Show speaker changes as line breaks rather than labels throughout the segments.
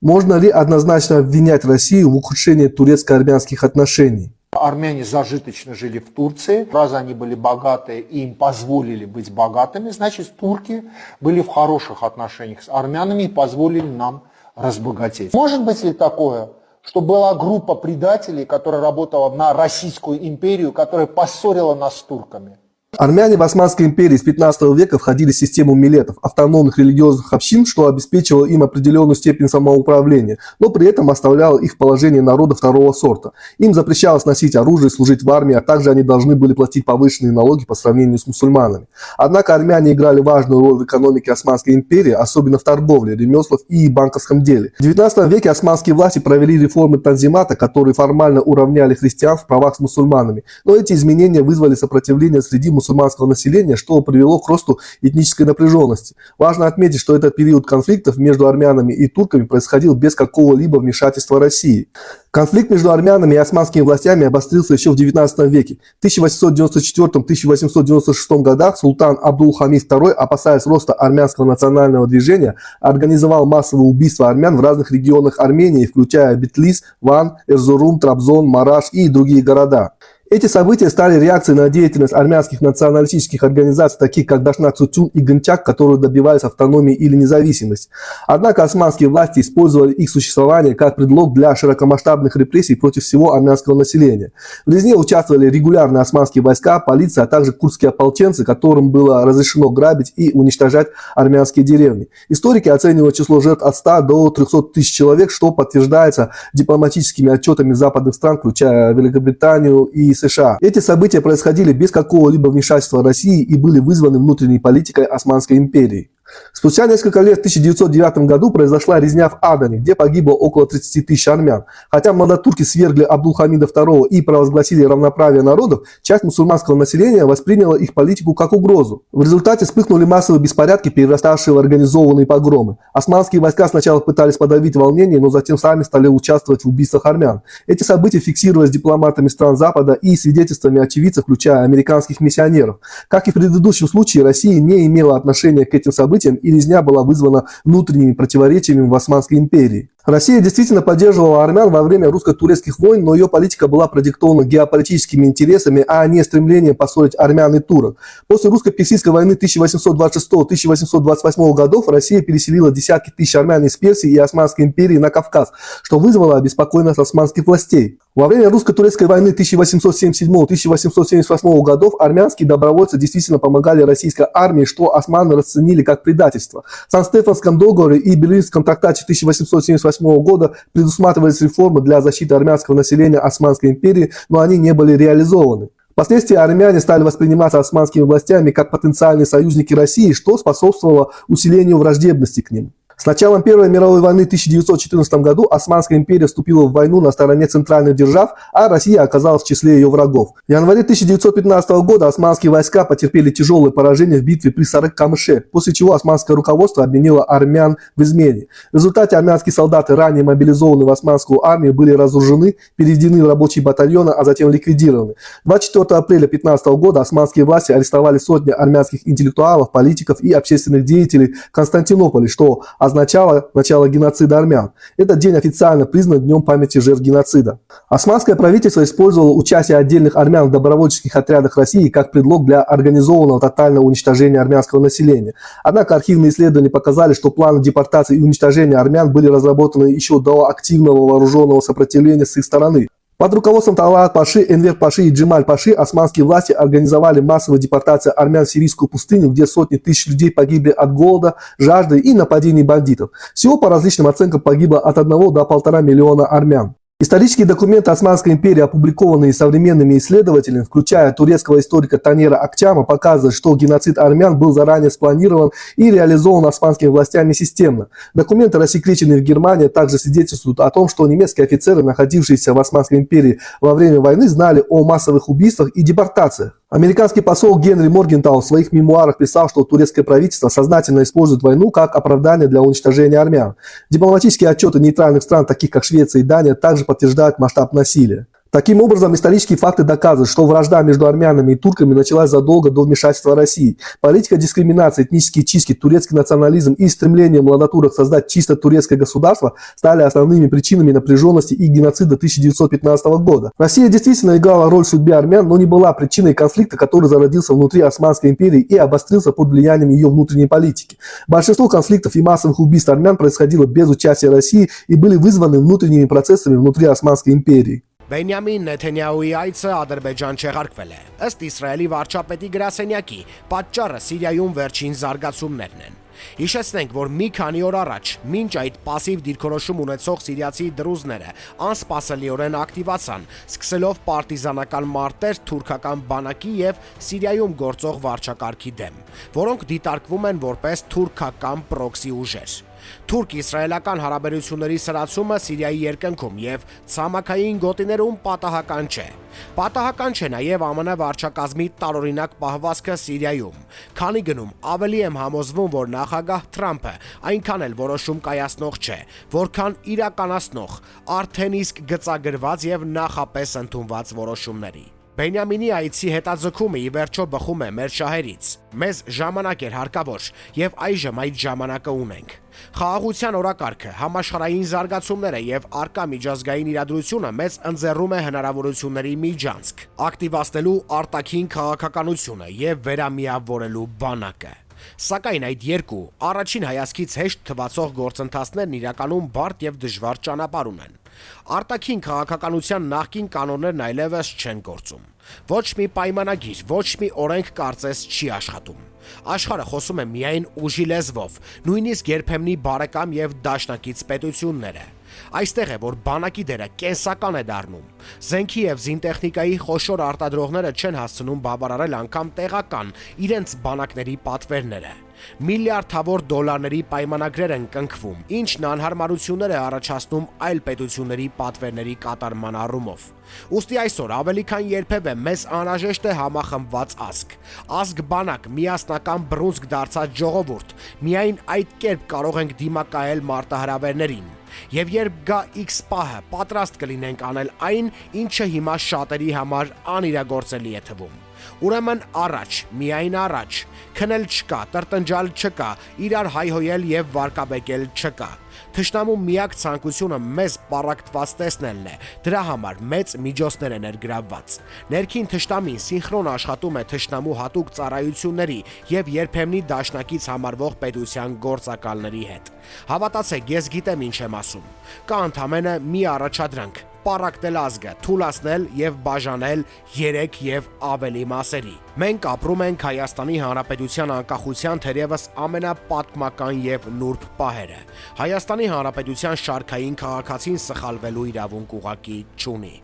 Можно ли однозначно обвинять Россию в ухудшении турецко-армянских отношений?
Армяне зажиточно жили в Турции, раз они были богатые и им позволили быть богатыми, значит турки были в хороших отношениях с армянами и позволили нам разбогатеть. Может быть ли такое, что была группа предателей, которая работала на Российскую империю, которая поссорила нас с турками?
Армяне в Османской империи с 15 века входили в систему милетов, автономных религиозных общин, что обеспечивало им определенную степень самоуправления, но при этом оставляло их в положении народа второго сорта. Им запрещалось носить оружие, служить в армии, а также они должны были платить повышенные налоги по сравнению с мусульманами. Однако армяне играли важную роль в экономике Османской империи, особенно в торговле, ремеслах и банковском деле. В 19 веке османские власти провели реформы Танзимата, которые формально уравняли христиан в правах с мусульманами, но эти изменения вызвали сопротивление среди мусульманского населения, что привело к росту этнической напряженности. Важно отметить, что этот период конфликтов между армянами и турками происходил без какого-либо вмешательства России. Конфликт между армянами и османскими властями обострился еще в XIX веке. В 1894-1896 годах султан Абдул-Хамид II, опасаясь роста армянского национального движения, организовал массовые убийства армян в разных регионах Армении, включая Битлис, Ван, Эрзурум, Трабзон, Мараш и другие города. Эти события стали реакцией на деятельность армянских националистических организаций, таких как Дашнак Цутюн и Гынчак, которые добивались автономии или независимости. Однако османские власти использовали их существование как предлог для широкомасштабных репрессий против всего армянского населения. В резне участвовали регулярные османские войска, полиция, а также курдские ополченцы, которым было разрешено грабить и уничтожать армянские деревни. Историки оценивают число жертв от 100 до 300 тысяч человек, что подтверждается дипломатическими отчетами западных стран, включая Великобританию и США. Эти события происходили без какого-либо вмешательства России и были вызваны внутренней политикой Османской империи. Спустя несколько лет, в 1909 году, произошла резня в Адане, где погибло около 30 тысяч армян. Хотя младотурки свергли Абдул-Хамида II и провозгласили равноправие народов, часть мусульманского населения восприняла их политику как угрозу. В результате вспыхнули массовые беспорядки, перераставшие в организованные погромы. Османские войска сначала пытались подавить волнение, но затем сами стали участвовать в убийствах армян. Эти события фиксировались дипломатами стран Запада и свидетельствами очевидцев, включая американских миссионеров. Как и в предыдущем случае, Россия не имела отношения к этим событиям, и резня была вызвана внутренними противоречиями в Османской империи. Россия действительно поддерживала армян во время русско-турецких войн, но ее политика была продиктована геополитическими интересами, а не стремлением поссорить армян и турок. После русско-персидской войны 1826-1828 годов Россия переселила десятки тысяч армян из Персии и Османской империи на Кавказ, что вызвало обеспокоенность османских властей. Во время русско-турецкой войны 1877-1878 годов армянские добровольцы действительно помогали российской армии, что османы расценили как предательство. В Сан-Стефанском договоре и Берлинском трактате 1878 года предусматривались реформы для защиты армянского населения Османской империи, но они не были реализованы. Впоследствии армяне стали восприниматься османскими властями как потенциальные союзники России, что способствовало усилению враждебности к ним. С началом Первой мировой войны в 1914 году Османская империя вступила в войну на стороне центральных держав, а Россия оказалась в числе ее врагов. В январе 1915 года османские войска потерпели тяжелое поражение в битве при Сарык-Камыше, после чего османское руководство обвинило армян в измене. В результате армянские солдаты, ранее мобилизованные в османскую армию, были разоружены, переведены в рабочие батальоны, а затем ликвидированы. 24 апреля 1915 года османские власти арестовали сотни армянских интеллектуалов, политиков и общественных деятелей в Константинополе, что означало начало геноцида армян. Этот день официально признан Днем памяти жертв геноцида. Османское правительство использовало участие отдельных армян в добровольческих отрядах России как предлог для организованного тотального уничтожения армянского населения. Однако архивные исследования показали, что планы депортации и уничтожения армян были разработаны еще до активного вооруженного сопротивления с их стороны. Под руководством Талат-Паши, Энвер-Паши и Джемаль-Паши османские власти организовали массовую депортацию армян в сирийскую пустыню, где сотни тысяч людей погибли от голода, жажды и нападений бандитов. Всего по различным оценкам погибло от 1 до 1,5 миллиона армян. Исторические документы Османской империи, опубликованные современными исследователями, включая турецкого историка Танера Акчама, показывают, что геноцид армян был заранее спланирован и реализован османскими властями системно. Документы, рассекреченные в Германии, также свидетельствуют о том, что немецкие офицеры, находившиеся в Османской империи во время войны, знали о массовых убийствах и депортациях. Американский посол Генри Моргентау в своих мемуарах писал, что турецкое правительство сознательно использует войну как оправдание для уничтожения армян. Дипломатические отчеты нейтральных стран, таких как Швеция и Дания, также подтверждают масштаб насилия. Таким образом, исторические факты доказывают, что вражда между армянами и турками началась задолго до вмешательства России. Политика дискриминации, этнические чистки, турецкий национализм и стремление младотурок создать чисто турецкое государство стали основными причинами напряженности и геноцида 1915 года. Россия действительно играла роль в судьбе армян, но не была причиной конфликта, который зародился внутри Османской империи и обострился под влиянием ее внутренней политики. Большинство конфликтов и массовых убийств армян происходило без участия России и были вызваны внутренними процессами внутри Османской империи.
Բենյամին Նեթանյահուի այցը Ադրբեջան չեղարկվել է։ Ըստ Իսրայելի վարչապետի գրասենյակի, պատճառը Սիրիայում վերջին զարգացումներն են։ Հիշեցնենք, որ մի քանի օր առաջ, մինչ այդ пассив դիրքորոշում ունեցող սիրիացի դրուզները անսպասելիորեն ակտիվացան, սկսելով պարտիզանական մարտեր թուրքական բանակի եւ Սիրիայում գործող վարչակարգի դեմ, որոնք դիտարկվում են որպես թուրքական պրոքսի ուժեր։ Թուրք-իսրայելական հարաբերությունների սրացումը Սիրիայի երկնքում եւ ցամաքային գոտիներում պատահական չէ։ Պատահական չէ նաեւ ԱՄՆ վարչակազմի տարօրինակ պահվածքը Սիրիայում, քանի գնում ավելի եմ համոզվում, որ նախագահ Թրամփը այնքան էլ որոշում կայացնող չէ, որքան իրականացնող, արդեն իսկ գծագրված եւ նախապես ընդունված որոշումների։ Բենյամինի այցի հետաձգումը ի վերջո բխում է մեր շահերից։ Մեզ ժամանակ էր հարկավոր եւ այժմ այդ ժամանակը ունենք։ Խաղաղության օրակարգը, համաշխարհային զարգացումները եւ արկա միջազգային իրադրությունը մեզ ընձեռում է հնարավորությունների միջանցք, ակտիվացնելու արտաքին քաղաքականությունը եւ վերամիավորելու բանակը։ Սակայն այդ երկու առաջին հայացքից հեշտ թվացող գործընթացներն իրականում բարդ եւ դժվար ճանապարհ ունեն։ Արտաքին քաղաքականության նախկին կանոններն այլևս չեն գործում։ Ոչ մի պայմանագիր, ոչ մի օրենք կարծես չի աշխատում։ Աշխարհը խոսում է միայն ուժի լեզվով, նույնիսկ երբեմնի բարեկամ եւ դաշնակից պետությունները։ Այստեղ է, որ բանակի դերը կենսական է դառնում։ Զենքի եւ զինտեխնիկայի խոշոր արտադրողները չեն հասցնում բավարարել անգամ տեղական իրենց բանակների պատվերները։ Միլիարդավոր դոլարների պայմանագրեր են կնքվում, ինչն անհարմարություններ է առաջացնում այլ պետությունների պատվերների կատարման առումով։ Ուստի այսօր ավելի քան երբևէ մեզ անհրաժեշտ է համախմբված ազգ։ Ազգ բանակ, միասնական բռունցք դարձած ժողովուրդ։ Միայն այդ կերպ կարող ենք դիմակայել մարտահրավերներին։ Եվ երբ գա X պահը, պատրաստ կլինենք անել այն, ինչը հիմա շատերի համար անիրագործելի է թվում։ Ուրեմն առաջ, միայն առաջ, քնել չկա, տրտնջալ չկա, իրար հայհոյել եւ վարկաբեկել չկա։ Թշնամու միակ ցանկությունը մեզ պառակտված տեսնելն է, դրա համար մեծ միջոցներ են ներգրավված։ Ներքին թշնամին սինխրոն աշխատում է թշնամու հատուկ ծառայությունների եւ երբեմնի դաշնակից համարվող պետության գործակալների հետ։ Հավատացեք, ես գիտեմ ինչ եմ ասում։ Կա ընդամենը մի առաջադրանք՝ պառակտել ազգը, թուլացնել եւ բաժանել 3 եւ ավելի մասերի։ Մենք ապրում ենք Հայաստանի Հանրապետության անկախության թերևս ամենապատմական եւ նուրբ պահերը։ Հայաստանի Հանրապետության շարքային քաղաքացին սխալվելու իրավունք ուղղակի չունի։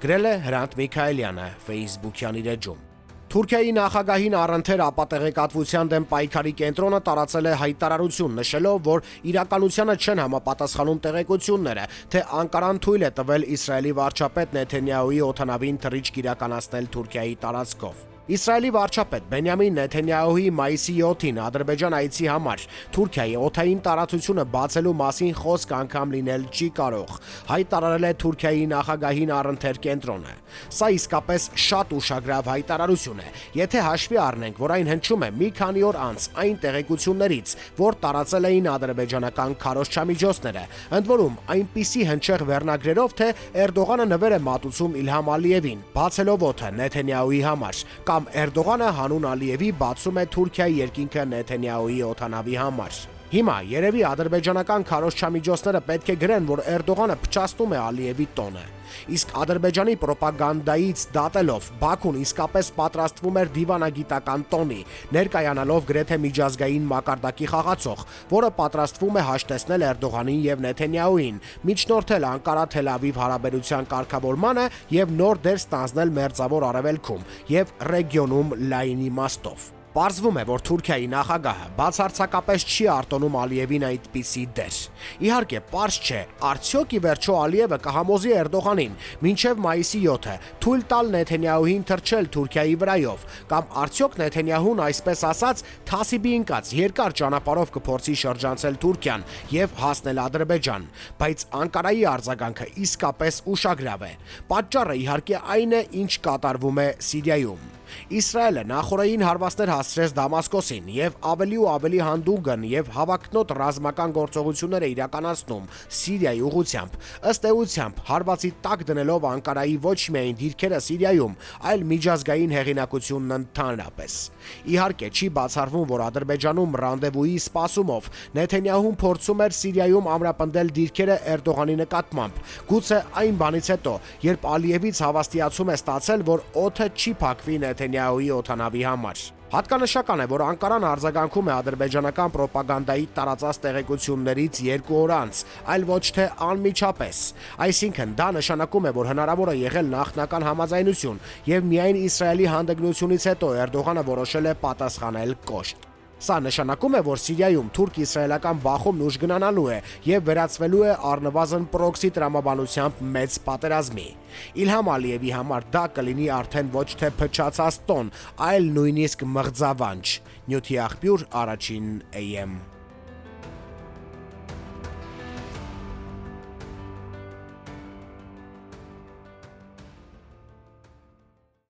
Գրել է Հրանտ Միքայելյանը Facebook-յան իր էջում։ Թուրքիայի նախագահին առընթեր ապատեղեկատվության դեմ պայքարի կենտրոնը տարածել է հայտարարություն, նշելով, որ իրականությանը չեն համապատասխանում տեղեկությունները, թե Անկարան թույլ է տվել Իսրայելի վարչապետ Նեթանյահուի օդանավին թռիչք իրականացնել Թուրքիայի տարածքով։ Իսրայելի վարչապետ Բենյամին Նեթանյահուի մայիսի 7-ին Ադրբեջան այցի համար Թուրքիայի օդային տարածությունը բացելու մասին խոսք անգամ լինել չի կարող, հայտարարել է Թուրքիայի նախագահին առընթեր կենտրոնը։ Սա իսկապես շատ ուշագրավ հայտարարություն է, եթե հաշվի առնենք, որ այն հնչում է մի քանի օր անց այն տեղեկություններից, որ տարածել էին ադրբեջանական քարոզչամիջոցները, ընդ որում այնպիսի հնչեղ վերնագրերով, թե Էրդողանը նվեր է մատուցում Իլհամ Ալիևին, բացելով օդը Նեթանյահուի համար, կամ Էրդողանը հանուն Ալիևի բացում է Թուրքիայի երկինքը Նեթանյահուի օդանավի համար։ Հիմա երևի ադրբեջանական քարոզչամիջոցները պետք է գրեն, որ Էրդողանը փչացնում է Ալիևի տոնը։ Իսկ Ադրբեջանի պրոպագանդայից դատելով Բաքուն իսկապես պատրաստվում էր դիվանագիտական տոնի, ներկայանալով գրեթե միջազգային մակարդակի խաղացող, որը պատրաստվում է հաշտեցնել Էրդողանին եւ Նեթանյահուին, միջնորդել Անկարա-Թել-Ավիվ հարաբերության կարգավորմանը եւ նոր դեր ստանձնել Մերձավոր Արևելքում եւ ռեգիոնում լայն իմաստով։ Պարզվում է, որ Թուրքիայի նախագահը բացարձակապես չի արտոնում Ալիևին այդպիսի դեր։ Իհարկե, պարզ չէ, արդյոք ի վերջո Ալիևը կհամոզի Էրդողանին մինչև մայիսի 7-ը թույլ տալ Նեթանյահուին թռչել Թուրքիայի վրայով, կամ արդյոք Նեթանյահուն, այսպես ասած, թասիբի ընկած երկար ճանապարհով կփորձի շրջանցել Թուրքիան եւ հասնել Ադրբեջան, բայց Անկարայի արձագանքը իսկապես ուշագրավ է։ Պատճառը իհարկե այն է, ինչ կատարվում է Սիրիայում։ Իսրայելը նախորդային հարվածներ հասցրեց Դամասկոսին եւ ավելի ու ավելի հանդուգն եւ հավակնոտ ռազմական գործողություններ է իրականացնում Սիրիայի ուղղությամբ, ըստ էությամբ հարվածի տակ դնելով Անկարայի ոչ միայն դիրքերը Սիրիայում, այլ միջազգային հեղինակությունն ընդհանրապես։ Իհարկե չի բացառվում, որ Ադրբեջանում ռանդևուի սպասումով Նեթանյահուն փորձում էր Սիրիայում ամրապնդել դիրքերը Էրդողանի նկատմամբ, գուցե այն բանից հետո, երբ Ալիևից հավաստիացում է ստացել, որ օդը չի փակվի Նեթանյահուի օդանավի համար։ Հատկանշական է, որ Անկարան արձագանքում է ադրբեջանական պրոպագանդայի տարածած տեղեկություններից 2 օր անց, այլ ոչ թե անմիջապես։ Այսինքն դա նշանակում է, որ հնարավոր է եղել նախնական համաձայնություն եւ միայն Իսրայելի հանդգնությունից հետո Էրդողանը որոշել է պատասխանել կոշտ։ Սա նշանակում է, որ Սիրիայում թուրք-իսրայելական բախումն ուժգնանալու է եւ վերածվելու է առնվազն պրոքսի տրամաբանությամբ մեծ պատերազմի։ Իլհամ Ալիևի համար դա կլինի արդեն ոչ թե փչացած տոն, այլ նույնիսկ մղձավանջ։ Նյութի աղբյուր, Առաջին AM։